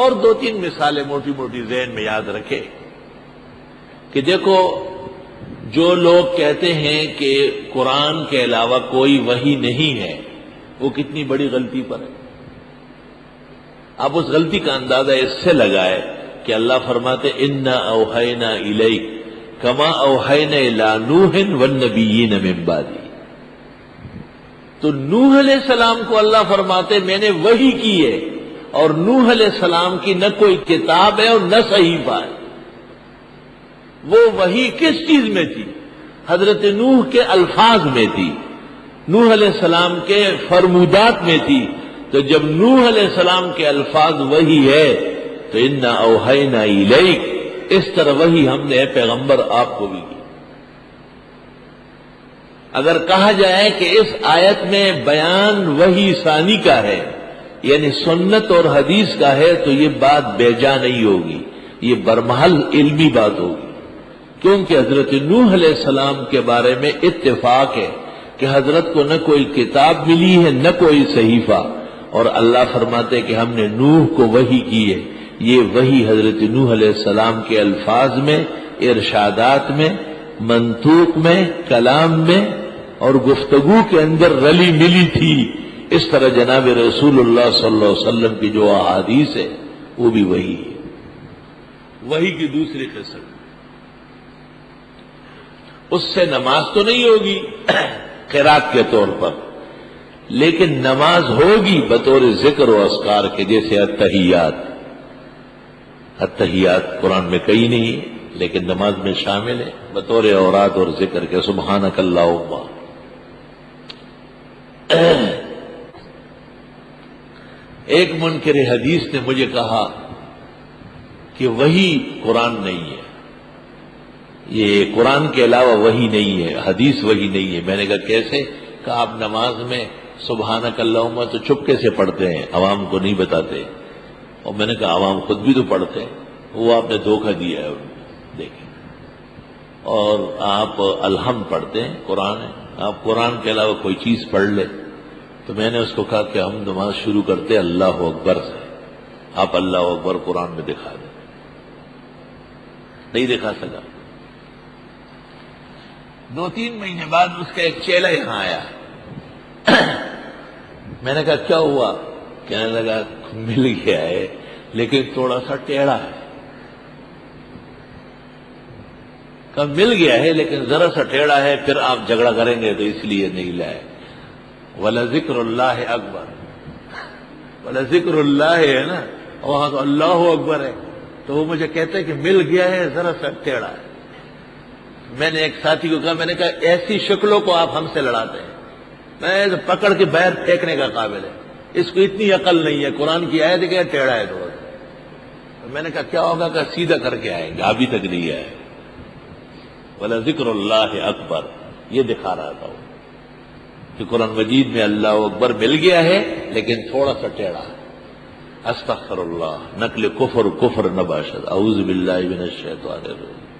اور دو تین مثالیں موٹی موٹی ذہن میں یاد رکھے کہ دیکھو جو لوگ کہتے ہیں کہ قرآن کے علاوہ کوئی وحی نہیں ہے وہ کتنی بڑی غلطی پر ہے۔ آپ اس غلطی کا اندازہ اس سے لگائے کہ اللہ فرماتے انا اوحینا الیک کما اوحینا الی نوح والنبیین من بعدی، تو نوح علیہ السلام کو اللہ فرماتے میں نے وحی کی ہے، اور نوح علیہ السلام کی نہ کوئی کتاب ہے اور نہ صحیفہ ہے۔ وہ وحی کس چیز میں تھی؟ حضرت نوح کے الفاظ میں تھی، نوح علیہ السلام کے فرمودات میں تھی۔ تو جب نوح علیہ السلام کے الفاظ وحی ہے تو انا اوحینا الیک، اس طرح وحی ہم نے پیغمبر آپ کو بھی کی۔ اگر کہا جائے کہ اس آیت میں بیان وحی ثانی کا ہے یعنی سنت اور حدیث کا ہے تو یہ بات بے جا نہیں ہوگی، یہ برمحل علمی بات ہوگی، کیونکہ حضرت نوح علیہ السلام کے بارے میں اتفاق ہے کہ حضرت کو نہ کوئی کتاب ملی ہے نہ کوئی صحیفہ، اور اللہ فرماتے کہ ہم نے نوح کو وحی کی ہے۔ یہ وحی حضرت نوح علیہ السلام کے الفاظ میں، ارشادات میں، منطوق میں، کلام میں اور گفتگو کے اندر رلی ملی تھی۔ اس طرح جناب رسول اللہ صلی اللہ علیہ وسلم کی جو احادیث ہے وہ بھی وحی ہے۔ وحی کی دوسری قسم، اس سے نماز تو نہیں ہوگی قرات کے طور پر، لیکن نماز ہوگی بطور ذکر و اذکار کے، جیسے التحیات۔ التحیات قرآن میں کہیں نہیں ہے لیکن نماز میں شامل ہے بطور اوراد اور ذکر کے، سبحانک اللہم۔ ایک منکر حدیث نے مجھے کہا کہ وحی قرآن نہیں ہے، یہ قرآن کے علاوہ وحی نہیں ہے، حدیث وحی نہیں ہے۔ میں نے کہا کیسے؟ کہ آپ نماز میں سبحانک اللہم تو چپکے سے پڑھتے ہیں، عوام کو نہیں بتاتے، اور میں نے کہا عوام خود بھی تو پڑھتے ہیں، وہ آپ نے دھوکہ دیا ہے دیکھیں۔ اور آپ الحمد پڑھتے ہیں، قرآن ہے، آپ قرآن کے علاوہ کوئی چیز پڑھ لے۔ تو میں نے اس کو کہا کہ ہم نماز شروع کرتے اللہ اکبر سے، آپ اللہ اکبر قرآن میں دکھا دیں۔ نہیں دکھا سکا۔ دو تین مہینے بعد اس کا ایک چیلا یہاں آیا، میں نے کہا کیا ہوا؟ کہنے لگا مل گیا ہے لیکن تھوڑا سا ٹیڑھا ہے۔ کہا مل گیا ہے لیکن ذرا سا ٹیڑھا ہے، پھر آپ جھگڑا کریں گے تو اس لیے نہیں لائے۔ وَلَذِكْرُ اللَّهِ أَكْبَرُ، وَلَذِكْرُ اللَّهِ ہے نا، وہاں تو اللہ اکبر ہے، تو وہ مجھے کہتے ہیں کہ مل گیا ہے ذرا سا ٹیڑھا ہے۔ میں نے ایک ساتھی کو کہا، میں نے کہا ایسی شکلوں کو آپ ہم سے لڑاتے ہیں، میں پکڑ کے باہر پھینکنے کا قابل ہے، اس کو اتنی عقل نہیں ہے، قرآن کی آیت ہے کہ ٹیڑھا ہے تھوڑا سا۔ میں نے کہا کیا ہوگا؟ کہ سیدھا کر کے آئیں گے، ابھی تک نہیں آئے۔ وَلَذِكْرُ اللَّهِ أَكْبَرُ، یہ دکھا رہا تھا وہ کہ قرآن مجید میں اللہ اکبر مل گیا ہے لیکن تھوڑا سا ٹیڑھا ہے۔ استغفر اللہ، نقل کفر نہ باشد، اعوذ باللہ من الشیطان الرجیم۔